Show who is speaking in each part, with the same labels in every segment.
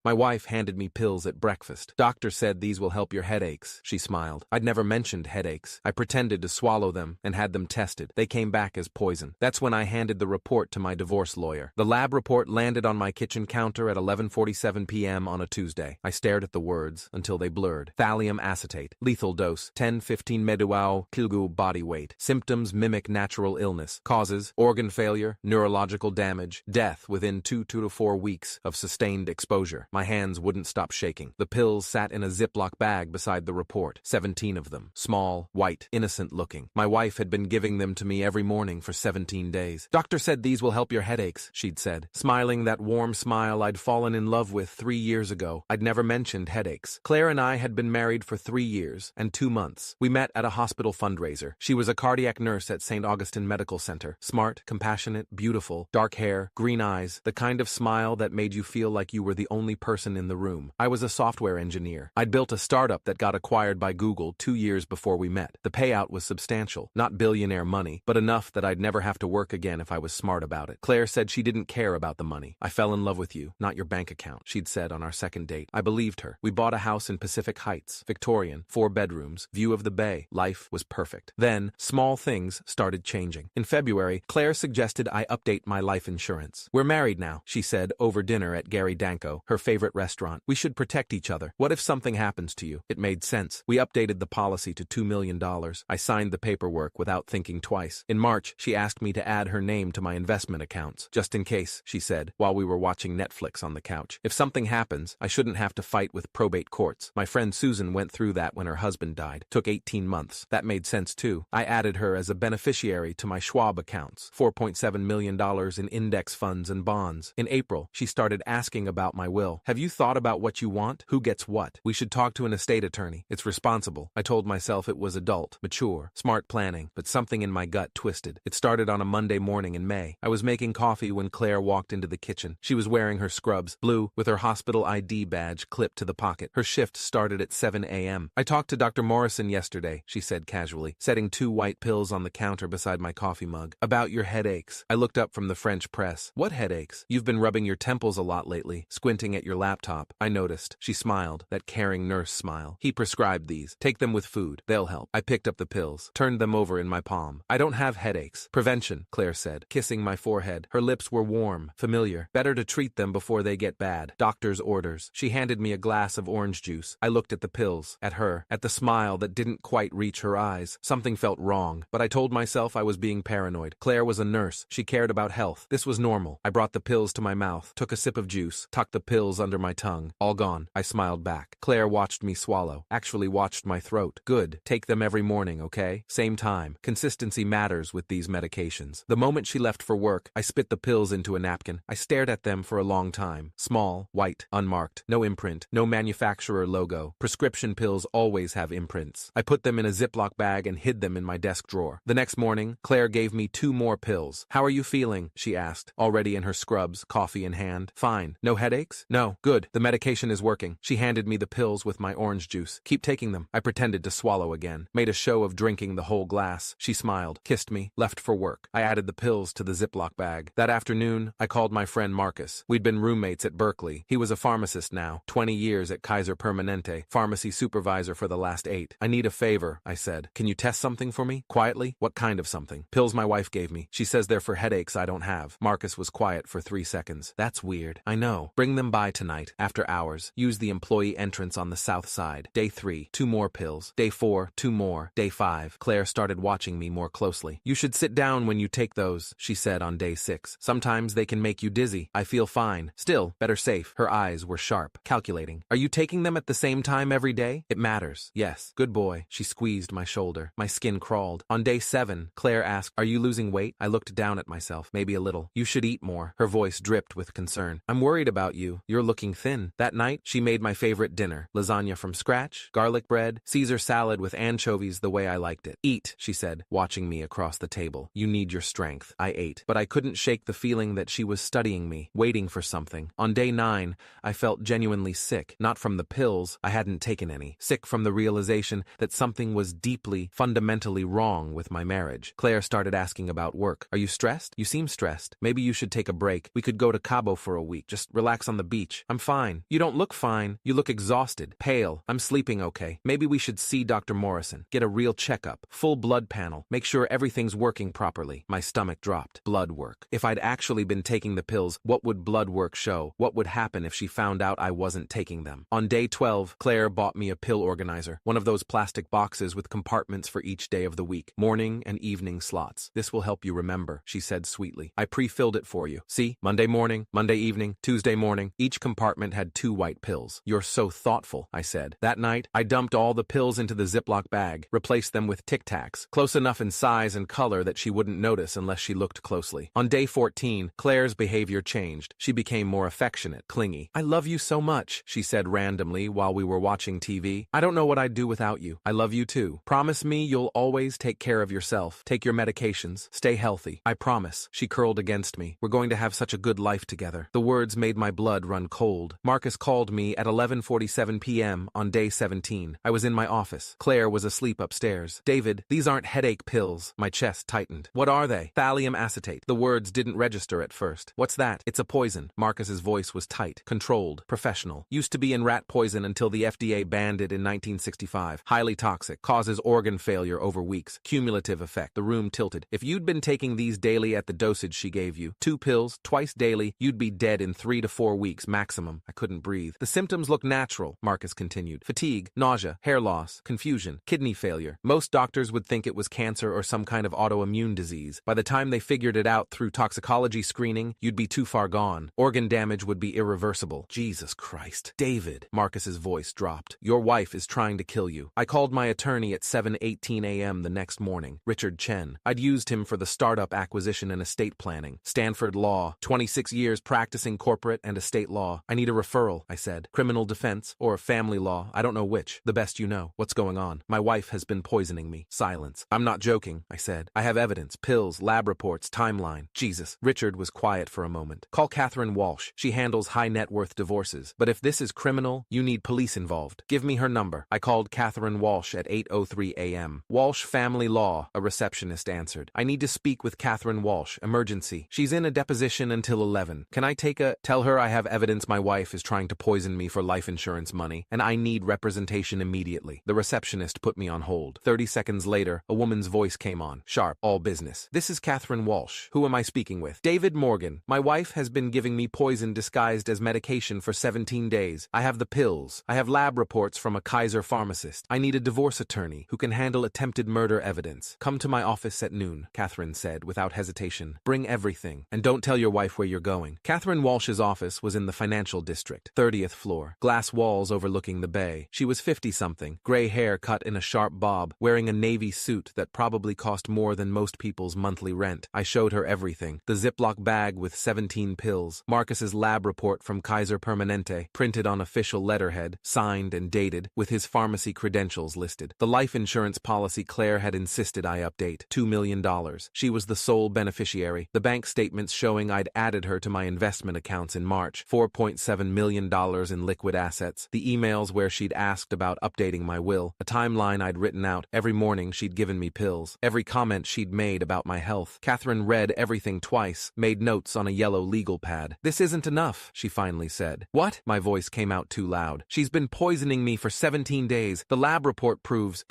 Speaker 1: My wife handed me pills at breakfast. Doctor said these will help your headaches, she smiled. I'd never mentioned headaches. I pretended to swallow them and had them tested. They came back as poison. That's when I handed the report to my divorce lawyer. The lab report landed on my kitchen counter at 11:47 p.m. on a Tuesday. I stared at the words until they blurred. Thallium acetate. Lethal dose. 10-15 meduau kg body weight. Symptoms mimic natural illness. Causes: organ failure, neurological damage, death within 2 to 4 weeks of sustained exposure. My hands wouldn't stop shaking. The pills sat in a Ziploc bag beside the report. 17 of them. Small, white, innocent looking. My wife had been giving them to me every morning for 17 days. Doctor said these will help your headaches, she'd said, smiling that warm smile I'd fallen in love with 3 years ago. I'd never mentioned headaches. Claire and I had been married for 3 years and 2 months. We met at a hospital fundraiser. She was a cardiac nurse at St. Augustine Medical Center. Smart, compassionate, beautiful, dark hair, green eyes, the kind of smile that made you feel like you were the only person in the room. I was a software engineer. I'd built a startup that got acquired by Google 2 years before we met. The payout was substantial, not billionaire money, but enough that I'd never have to work again if I was smart about it. Claire said she didn't care about the money. I fell in love with you, not your bank account, she'd said on our second date. I believed her. We bought a house in Pacific Heights, Victorian, 4 bedrooms, view of the bay. Life was perfect. Then, small things started changing. In February, Claire suggested I update my life insurance. We're married now, she said over dinner at Gary Danko, her favorite restaurant. We should protect each other. What if something happens to you? It made sense. We updated the policy to $2 million. I signed the paperwork without thinking twice. In March, she asked me to add her name to my investment accounts. Just in case, she said, while we were watching Netflix on the couch. If something happens, I shouldn't have to fight with probate courts. My friend Susan went through that when her husband died. Took 18 months. That made sense too. I added her as a beneficiary to my Schwab accounts. $4.7 million in index funds and bonds. In April, she started asking about my will. Have you thought about what you want? Who gets what? We should talk to an estate attorney. It's responsible. I told myself it was adult, mature, smart planning, but something in my gut twisted. It started on a Monday morning in May. I was making coffee when Claire walked into the kitchen. She was wearing her scrubs, blue, with her hospital ID badge clipped to the pocket. Her shift started at 7 a.m. I talked to Dr. Morrison yesterday, she said casually, setting 2 white pills on the counter beside my coffee mug. About your headaches. I looked up from the French press. What headaches? You've been rubbing your temples a lot lately, squinting at your laptop. I noticed. She smiled, that caring nurse smile. He prescribed these. Take them with food. They'll help. I picked up the pills, turned them over in my palm. I don't have headaches. Prevention, Claire said, kissing my forehead. Her lips were warm, familiar. Better to treat them before they get bad. Doctor's orders. She handed me a glass of orange juice. I looked at the pills, at her, at the smile that didn't quite reach her eyes. Something felt wrong, but I told myself I was being paranoid. Claire was a nurse. She cared about health. This was normal. I brought the pills to my mouth, took a sip of juice, tucked the pills under my tongue. All gone. I smiled back. Claire watched me swallow. Actually watched my throat. Good. Take them every morning, okay? Same time. Consistency matters with these medications. The moment she left for work, I spit the pills into a napkin. I stared at them for a long time. Small, white, unmarked. No imprint. No manufacturer logo. Prescription pills always have imprints. I put them in a Ziploc bag and hid them in my desk drawer. The next morning, Claire gave me 2 more pills. How are you feeling? She asked, already in her scrubs, coffee in hand. Fine. No headaches? No. Good. The medication is working. She handed me the pills with my orange juice. Keep taking them. I pretended to swallow again. Made a show of drinking the whole glass. She smiled, kissed me, left for work. I added the pills to the Ziploc bag. That afternoon, I called my friend Marcus. We'd been roommates at Berkeley. He was a pharmacist now, 20 years at Kaiser Permanente, pharmacy supervisor for the last 8. I need a favor, I said. Can you test something for me? Quietly? What kind of something? Pills my wife gave me. She says they're for headaches I don't have. Marcus was quiet for 3 seconds. That's weird. I know. Bring them by tonight, after hours. Use the employee entrance on the south side. Day 3, 2 more pills. Day 4, 2 more. Day 5. Claire started watching me more closely. You should sit down when you take those, she said on day 6. Sometimes they can make you dizzy. I feel fine. Still, better safe. Her eyes were sharp, calculating. Are you taking them at the same time every day? It matters. Yes. Good boy. She squeezed my shoulder. My skin crawled. On day 7, Claire asked, are you losing weight? I looked down at myself. Maybe a little. You should eat more. Her voice dripped with concern. I'm worried about you. You're looking thin. That night, she made my favorite dinner. Lasagna from scratch, garlic bread, Caesar salad with anchovies the way I liked it. Eat, she said, watching me across the table. You need your strength. I ate. But I couldn't shake the feeling that she was studying me, waiting for something. On day 9, I felt genuinely sick. Not from the pills. I hadn't taken any. Sick from the realization that something was deeply, fundamentally wrong with my marriage. Claire started asking about work. Are you stressed? You seem stressed. Maybe you should take a break. We could go to Cabo for a week. Just relax on the beach. much. I'm fine. You don't look fine. You look exhausted, pale. I'm sleeping okay. Maybe we should see Dr. Morrison. Get a real checkup. Full blood panel. Make sure everything's working properly. My stomach dropped. Blood work. If I'd actually been taking the pills, what would blood work show? What would happen if she found out I wasn't taking them? On day 12, Claire bought me a pill organizer, one of those plastic boxes with compartments for each day of the week, morning and evening slots. This will help you remember, she said sweetly. I pre-filled it for you. See? Monday morning, Monday evening, Tuesday morning. Each compartment had 2 white pills. You're so thoughtful, I said. That night, I dumped all the pills into the Ziploc bag, replaced them with Tic Tacs, close enough in size and color that she wouldn't notice unless she looked closely. On day 14, Claire's behavior changed. She became more affectionate, clingy. I love you so much, she said randomly while we were watching TV. I don't know what I'd do without you. I love you too. Promise me you'll always take care of yourself. Take your medications. Stay healthy. I promise. She curled against me. We're going to have such a good life together. The words made my blood run cold. Marcus called me at 11:47 p.m. on day 17. I was in my office. Claire was asleep upstairs. David, these aren't headache pills. My chest tightened. What are they? Thallium acetate. The words didn't register at first. What's that? It's a poison. Marcus's voice was tight, controlled, professional. Used to be in rat poison until the FDA banned it in 1965. Highly toxic. Causes organ failure over weeks. Cumulative effect. The room tilted. If you'd been taking these daily at the dosage she gave you, 2 pills, twice daily, you'd be dead in 3 to 4 weeks maximum. I couldn't breathe. The symptoms look natural, Marcus continued. Fatigue, nausea, hair loss, confusion, kidney failure. Most doctors would think it was cancer or some kind of autoimmune disease. By the time they figured it out through toxicology screening, you'd be too far gone. Organ damage would be irreversible. Jesus Christ. David, Marcus's voice dropped. Your wife is trying to kill you. I called my attorney at 7:18 a.m. the next morning, Richard Chen. I'd used him for the startup acquisition and estate planning. Stanford Law, 26 years practicing corporate and estate law. I need a referral, I said. Criminal defense or family law, I don't know which. The best you know. What's going on? My wife has been poisoning me. Silence. I'm not joking, I said. I have evidence, pills, lab reports, timeline. Jesus. Richard was quiet for a moment. Call Catherine Walsh. She handles high net worth divorces. But if this is criminal, you need police involved. Give me her number. I called Catherine Walsh at 8:03 a.m. Walsh Family Law, a receptionist answered. I need to speak with Catherine Walsh. Emergency. She's in a deposition until 11. Can I take a... Tell her I have evidence my wife is trying to poison me for life insurance money, and I need representation immediately. The receptionist put me on hold. 30 seconds later, a woman's voice came on. Sharp. All business. This is Catherine Walsh. Who am I speaking with? David Morgan. My wife has been giving me poison disguised as medication for 17 days. I have the pills. I have lab reports from a Kaiser pharmacist. I need a divorce attorney who can handle attempted murder evidence. Come to my office at noon, Catherine said without hesitation. Bring everything. And don't tell your wife where you're going. Catherine Walsh's office was in the financial district, 30th floor. Glass walls overlooking the bay. She was 50-something, gray hair cut in a sharp bob, wearing a navy suit that probably cost more than most people's monthly rent. I showed her everything. The Ziploc bag with 17 pills. Marcus's lab report from Kaiser Permanente, printed on official letterhead, signed and dated, with his pharmacy credentials listed. The life insurance policy Claire had insisted I update. $2 million. She was the sole beneficiary. The bank statements showing I'd added her to my investment accounts in March. $4.7 million in liquid assets. The emails where she'd asked about updating my will. A timeline I'd written out. Every morning she'd given me pills. Every comment she'd made about my health. Catherine read everything twice, made notes on a yellow legal pad. This isn't enough, she finally said. What? My voice came out too loud. She's been poisoning me for 17 days. The lab report proves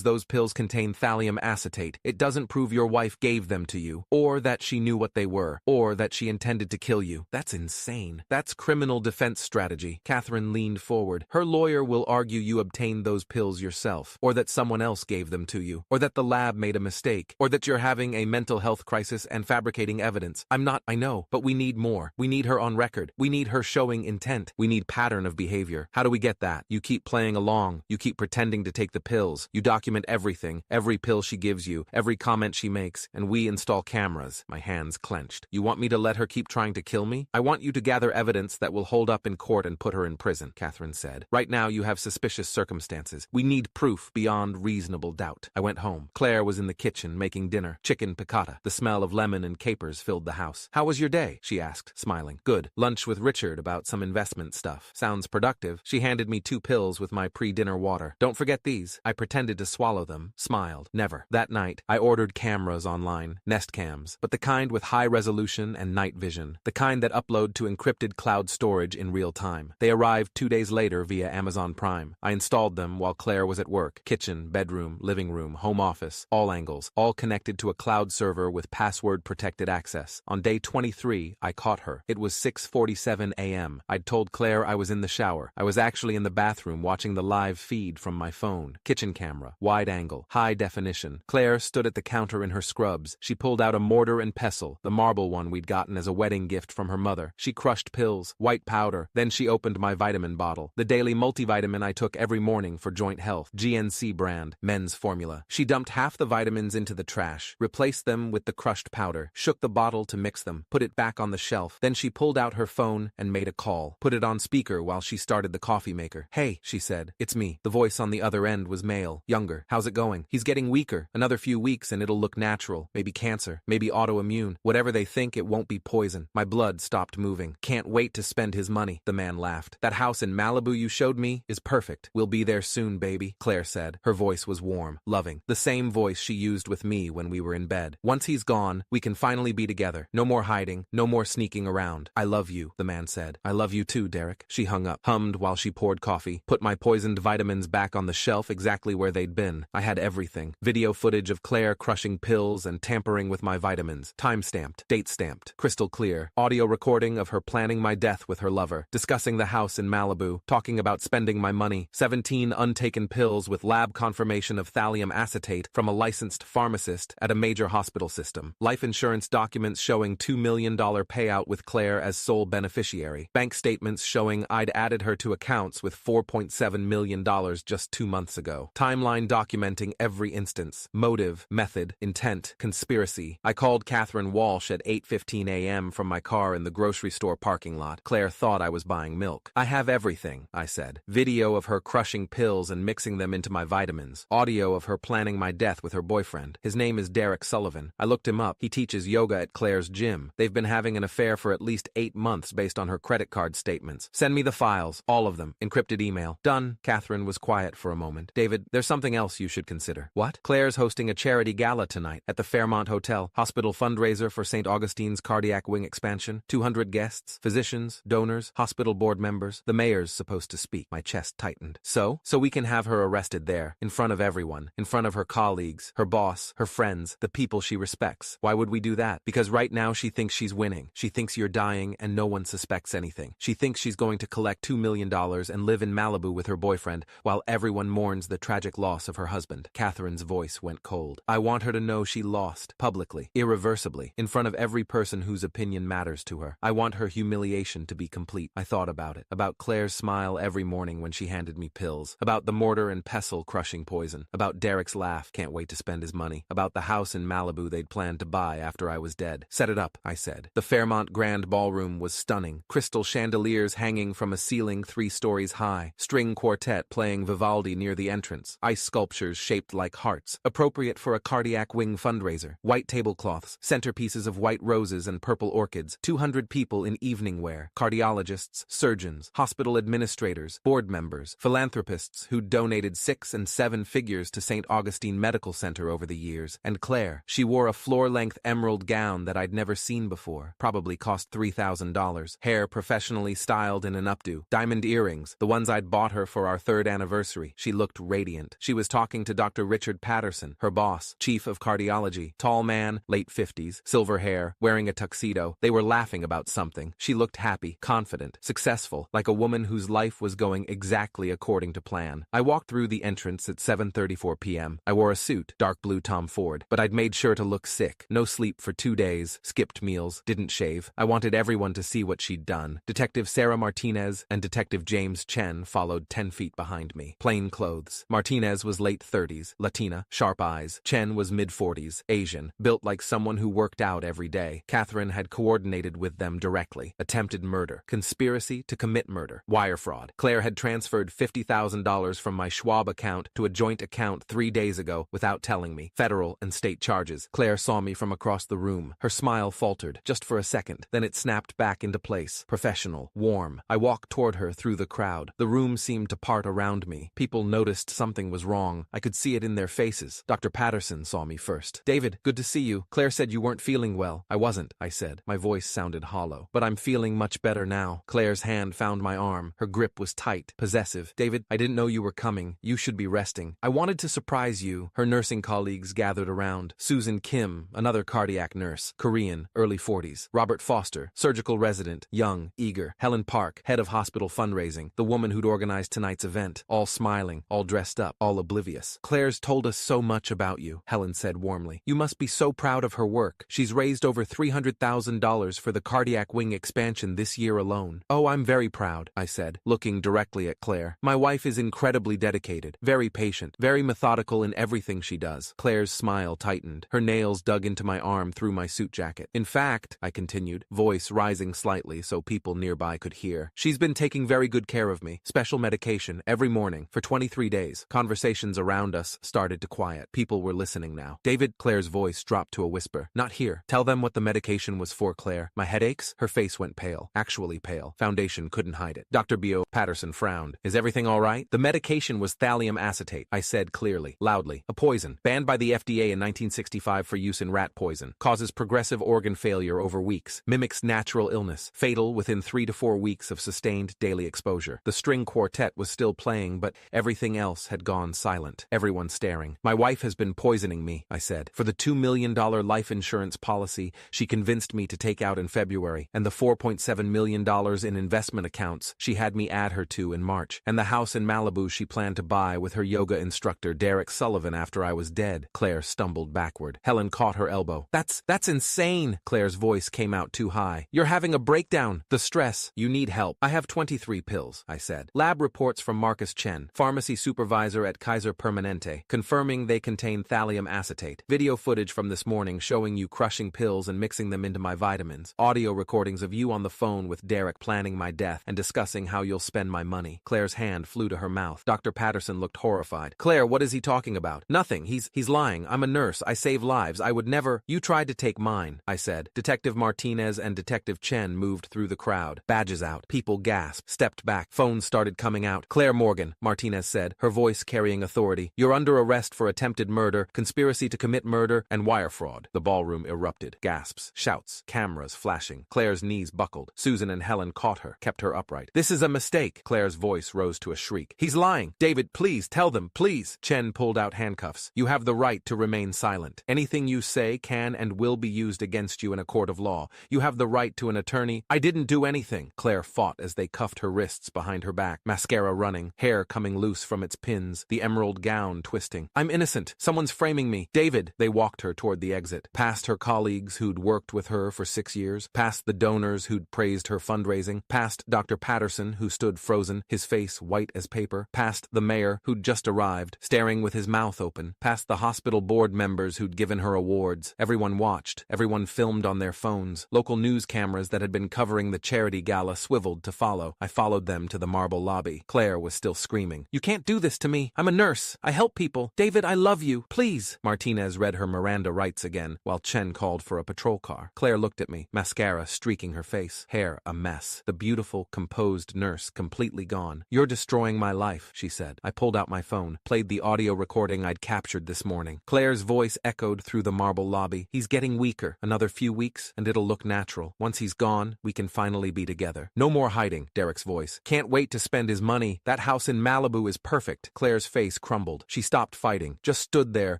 Speaker 1: those pills contain thallium acetate. It doesn't prove your wife gave them to you, or that she knew what they were, or that she intended to kill you. That's insane. That's criminal defense strategy. Catherine leaned forward. Her lawyer will argue you obtained those pills yourself, or that someone else gave them to you, or that the lab made a mistake, or that you're having a mental health crisis and fabricating evidence. I'm not, I know, but we need more. We need her on record. We need her showing intent. We need pattern of behavior. How do we get that? You keep playing along. You keep pretending to take the pills. You document everything, every pill she gives you, every comment she makes, and we install cameras. My hands clenched. You want me to let her keep trying to kill me? I want you to gather evidence that will hold up in court and put her in prison, Catherine said. Right now you have suspicious circumstances. We need proof beyond reasonable doubt. I went home. Claire was in the kitchen making dinner. Chicken piccata. The smell of lemon and capers filled the house. How was your day? She asked, smiling. Good. Lunch with Richard about some investment stuff. Sounds productive. She handed me 2 pills with my pre-dinner water. Don't forget these. I pretended to swallow them. Smiled. Never. That night, I ordered cameras online. Nest cams. But the kind with high resolution and night vision. The kind that upload to encrypted encrypted cloud storage in real time. They arrived 2 days later via Amazon Prime. I installed them while Claire was at work. Kitchen, bedroom, living room, home office, all angles, all connected to a cloud server with password-protected access. On day 23, I caught her. It was 6:47 a.m. I'd told Claire I was in the shower. I was actually in the bathroom watching the live feed from my phone. Kitchen camera, wide angle, high definition. Claire stood at the counter in her scrubs. She pulled out a mortar and pestle, the marble one we'd gotten as a wedding gift from her mother. She crushed pills, white powder. Then she opened my vitamin bottle, the daily multivitamin I took every morning for joint health, GNC brand, men's formula. She dumped half the vitamins into the trash, replaced them with the crushed powder, shook the bottle to mix them, put it back on the shelf. Then she pulled out her phone and made a call, put it on speaker while she started the coffee maker. "Hey," she said, "it's me." The voice on the other end was male, younger. "How's it going?" "He's getting weaker. Another few weeks and it'll look natural. Maybe cancer, maybe autoimmune. Whatever they think, it won't be poison." My blood stopped moving. "Can't wait to spend his money," the man laughed. "That house in Malibu you showed me is perfect. We'll be there soon, baby," Claire said. Her voice was warm, loving, the same voice she used with me when we were in bed. "Once he's gone, we can finally be together. No more hiding, no more sneaking around. I love you," the man said. "I love you too, Derek." She hung up, hummed while she poured coffee, put my poisoned vitamins back on the shelf exactly where they'd been. I had everything. Video footage of Claire crushing pills and tampering with my vitamins. Time-stamped, date-stamped, crystal clear. Audio recording of her planning my death with her lover, discussing the house in Malibu, talking about spending my money. 17 untaken pills with lab confirmation of thallium acetate from a licensed pharmacist at a major hospital system. Life insurance documents showing $2 million payout with Claire as sole beneficiary. Bank statements showing I'd added her to accounts with $4.7 million just 2 months ago. Timeline documenting every instance. Motive, method, intent, conspiracy. I called Catherine Walsh at 8:15 a.m. from my car in the grocery store parking lot. Claire thought I was buying milk. "I have everything," I said. Video of her crushing pills and mixing them into my vitamins. Audio of her planning my death with her boyfriend. His name is Derek Sullivan. I looked him up. He teaches yoga at Claire's gym. They've been having an affair for at least 8 months based on her credit card statements. "Send me the files, all of them. Encrypted email." "Done." Catherine was quiet for a moment. "David, there's something else you should consider." "What?" "Claire's hosting a charity gala tonight at the Fairmont Hotel. Hospital fundraiser for St. Augustine's cardiac wing expansion. 200 guests, physicians, donors, hospital board members. The mayor's supposed to speak." My chest tightened. So we can have her arrested there, in front of everyone, in front of her colleagues, her boss, her friends, the people she respects. Why would we do that? Because right now she thinks she's winning. She thinks you're dying and no one suspects anything. She thinks she's going to collect $2 million and live in Malibu with her boyfriend while everyone mourns the tragic loss of her husband. Catherine's voice went cold. "I want her to know she lost, publicly, irreversibly, in front of every person whose opinion matters to her. I want her humiliation to be complete." I thought about it. About Claire's smile every morning when she handed me pills. About the mortar and pestle crushing poison. About Derek's laugh, "Can't wait to spend his money." About the house in Malibu they'd planned to buy after I was dead. "Set it up," I said. The Fairmont Grand Ballroom was stunning. Crystal chandeliers hanging from a ceiling 3 stories high. String quartet playing Vivaldi near the entrance. Ice sculptures shaped like hearts, appropriate for a cardiac wing fundraiser. White tablecloths, centerpieces of white roses and purple orchids. 200 people in evening wear. Cardiologists, surgeons, hospital administrators, board members, philanthropists who'd donated 6 and 7 figures to St. Augustine Medical Center over the years. And Claire, she wore a floor-length emerald gown that I'd never seen before. Probably cost $3,000. Hair professionally styled in an updo. Diamond earrings, the ones I'd bought her for our 3rd anniversary. She looked radiant. She was talking to Dr. Richard Patterson, her boss, chief of cardiology. Tall man, late 50s, silver hair, wearing a tuxedo. They were laughing about something. She looked happy, confident, successful, like a woman whose life was going exactly according to plan. I walked through the entrance at 7:34 p.m. I wore a suit, dark blue Tom Ford, but I'd made sure to look sick. No sleep for 2 days, skipped meals, didn't shave. I wanted everyone to see what she'd done. Detective Sarah Martinez and Detective James Chen followed 10 feet behind me. Plain clothes. Martinez was late 30s, Latina, sharp eyes. Chen was mid-40s, Asian, built like someone who worked out every day. Catherine had coordinated with them directly. Attempted murder. Conspiracy to commit murder. Wire fraud. Claire had transferred $50,000 from my Schwab account to a joint account 3 days ago without telling me. Federal and state charges. Claire saw me from across the room. Her smile faltered, just for a second. Then it snapped back into place. Professional. Warm. I walked toward her through the crowd. The room seemed to part around me. People noticed something was wrong. I could see it in their faces. Dr. Patterson saw me first. "David, good to see you. Claire said you weren't feeling well." "I wasn't," I said. My voice sounded hollow. "But I'm feeling much better now. Claire's hand found my arm. Her grip was tight, possessive. David, I didn't know you were coming. You should be resting. I wanted to surprise you. Her nursing colleagues gathered around. Susan Kim, another cardiac nurse, Korean, early 40s. Robert Foster, surgical resident, young, eager. Helen Park, head of hospital fundraising, the woman who'd organized tonight's event. All smiling, all dressed up, all oblivious. Claire's told us so much about you, Helen said warmly. You must be so proud of her work. She's raised over $300,000 for the cardiac wing expansion this year alone. Oh, I'm very proud, I said, looking directly at Claire. My wife is incredibly dedicated, very patient, very methodical in everything she does. Claire's smile tightened. Her nails dug into my arm through my suit jacket. In fact, I continued, voice rising slightly so people nearby could hear, she's been taking very good care of me. Special medication every morning for 23 days. Conversations around us started to quiet. People were listening now. David, Claire's voice dropped to a whisper. Not here. Tell them what the medication was for, Claire. My headaches? Her face went pale. Actually pale. Foundation couldn't hide it. Dr. B.O. Patterson frowned. Is everything all right? The medication was thallium acetate, I said clearly, loudly. A poison. Banned by the FDA in 1965 for use in rat poison. Causes progressive organ failure over weeks. Mimics natural illness. Fatal within 3 to 4 weeks of sustained daily exposure. The string quartet was still playing, but everything else had gone silent. Everyone staring. My wife has been poisoning me, I said. For the $2 million life insurance policy she convinced me to take out in February, and the $4.7 million in investment accounts she had me add her to in March, and the house in Malibu she planned to buy with her yoga instructor Derek Sullivan after I was dead. Claire stumbled backward. Helen caught her elbow. That's insane. Claire's voice came out too high. You're having a breakdown. The stress. You need help. I have 23 pills, I said. Lab reports from Marcus Chen, pharmacy supervisor at Kaiser Permanente, confirming they contain thallium acetate. Video footage from this morning showing you crushing pills and mixing them into my vitamins. Audio recordings of you on the phone with Derek planning my death and discussing how you'll spend my money. Claire's hand flew to her mouth. Dr. Patterson looked horrified. Claire, what is he talking about? Nothing. He's lying. I'm a nurse. I save lives. I would never. You tried to take mine, I said. Detective Martinez and Detective Chen moved through the crowd. Badges out. People gasped, stepped back. Phones started coming out. Claire Morgan, Martinez said, her voice carrying authority. You're under arrest for attempted murder, conspiracy to commit murder, and wire fraud. The ballroom erupted. Gasps, shouts, cameras flashing. Claire's knees buckled. Susan and Helen caught her, kept her upright. This is a mistake. Claire's voice rose to a shriek. He's lying. David, please, tell them, please. Chen pulled out handcuffs. You have the right to remain silent. Anything you say can and will be used against you in a court of law. You have the right to an attorney. I didn't do anything. Claire fought as they cuffed her wrists behind her back, mascara running, hair coming loose from its pins, the emerald gown twisting. I'm innocent. Someone's framing me. David. They walked her toward the exit, past her colleagues who'd worked with her for 6 years, past the donors who'd praised her fundraising, past Dr. Patterson who stood frozen, his face white as paper, past the mayor who'd just arrived, staring with his mouth open, past the hospital board members who'd given her awards. Everyone watched. Everyone filmed on their phones. Local news cameras that had been covering the charity gala swiveled to follow. I followed them to the marble lobby. Claire was still screaming. You can't do this to me. I'm a nurse. I help people. David, I love you. Please. Martinez read her Miranda rights again, while Chen called for a patrol car. Claire looked at me, mascara streaking her face, hair a mess. The beautiful, composed nurse completely gone. You're destroying my life, she said. I pulled out my phone, played the audio recording I'd captured this morning. Claire's voice echoed through the marble lobby. He's getting weaker. Another few weeks, and it'll look natural. Once he's gone, we can finally be together. No more hiding, Derek's voice. Can't wait to spend his money. That house in Malibu is perfect. Claire's face crumbled. She stopped fighting, just stood there,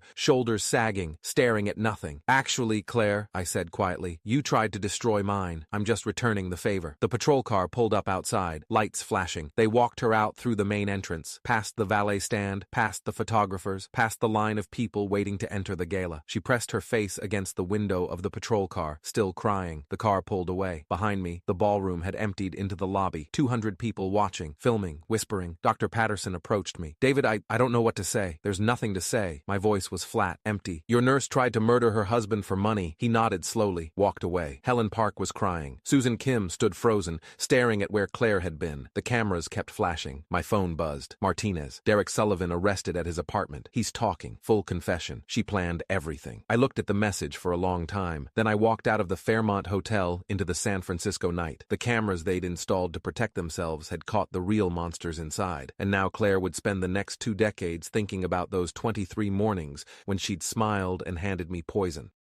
Speaker 1: shoulders sagging, staring at nothing. Actually, Claire, I said quietly, you tried to destroy mine. I'm just returning the favor. The patrol car pulled up outside, lights flashing. They walked her out through the main entrance, past the valet stand, past the photographers, past the line of people waiting to enter the gala. She pressed her face against the window of the patrol car, still crying. The car pulled away. Behind me, the ballroom had emptied into the lobby. 200 people watching, filming, whispering. Dr. Patterson approached me. David, I don't know what to say. There's nothing to say. My voice was flat, empty. Your nurse tried to murder her husband for money. He nodded slowly, walked away. Helen Park was crying. Susan Kim stood frozen, staring at where Claire had been. The cameras kept flashing. My phone buzzed. Martinez. Derek Sullivan arrested at his apartment. He's talking. Full confession. She planned everything. I looked at the message for a long time. Then I walked out of the Fairmont Hotel into the San Francisco night. The cameras they'd installed to protect themselves had caught the real monsters inside. And now Claire would spend the next 2 decades thinking about those 23 mornings when she'd smiled and handed me poison.